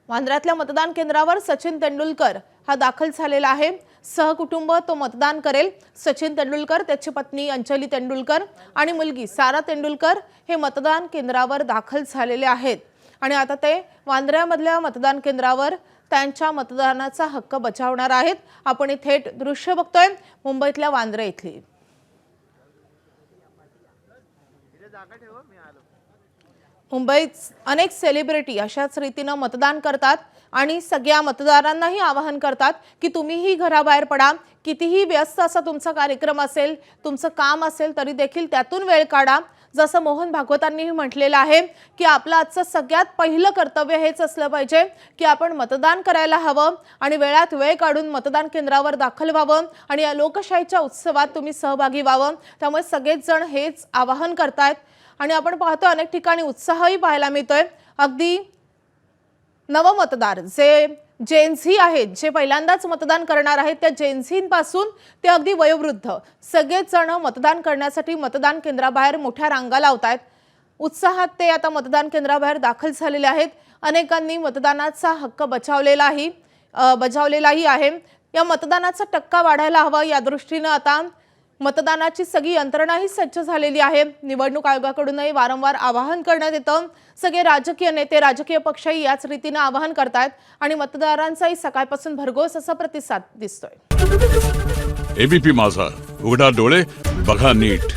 वांद्र्यातल्या मतदान केंद्रावर सचिन तेंडुलकर हा दाखल झालेला आहे। सहकुटुंब तो मतदान करेल। सचिन तेंडुलकर, त्याची पत्नी अंजली तेंडुलकर आणि मुलगी सारा तेंडुलकर हे मतदान केंद्रावर दाखल झालेले आहेत आणि आता ते वांद्र्यामधल्या मतदान केंद्रावर त्यांच्या मतदानाचा हक्क बजावणार आहेत। आपण थेट दृश्य बघतोय मुंबईतल्या वांद्रे इथली। मुंबईत अनेक सेलिब्रिटी अशाच रीतीने मतदान करतात आणि सगळ्या मतदारांनाही आवाहन करतात की तुम्हीही घराबाहेर पडा। कितीही व्यस्त असा तुमचा कार्यक्रम असेल, तुमचं काम असेल तरी देखील त्यातून वेळ काढा। जसं मोहन भागवतांनीही म्हटलेलं आहे की आपलं आजचं सगळ्यात पहिलं कर्तव्य हेच असलं पाहिजे की आपण मतदान करायला हवं आणि वेळात वेळ काढून मतदान केंद्रावर दाखल व्हावं आणि या लोकशाहीच्या उत्सवात तुम्ही सहभागी व्हावं। त्यामुळे सगळेच जण हेच आवाहन करतात आणि आपण पाहतो अनेक ठिकाणी उत्साहही पाहायला मिळतोय। अगदी नवमतदार जे जेनझी आहेत, जे पहिल्यांदाच मतदान करणार आहेत, त्या जेनझींपासून ते अगदी वयोवृद्ध सगळेच जण मतदान करण्यासाठी मतदान केंद्राबाहेर मोठ्या रांगा लावतात। उत्साहात ते आता मतदान केंद्राबाहेर दाखल झालेले आहेत। अनेकांनी मतदानाचा हक्क बजावलेलाही आहे। या मतदानाचा टक्का वाढायला हवा या दृष्टीने आता मतदानाची सगळी यंत्रणाही सज्ज झालेली आहे। निवडणूक आयोगाकडूनही वारंवार आवाहन करण्यात येतं। सगळे राजकीय नेते, राजकीय पक्षही याच रीतीने आवाहन करतात आणि मतदारांचाही सकाळपासून भरघोस असा प्रतिसाद दिसतोय। एबीपी माझा, उघडा डोळे बघा नीट।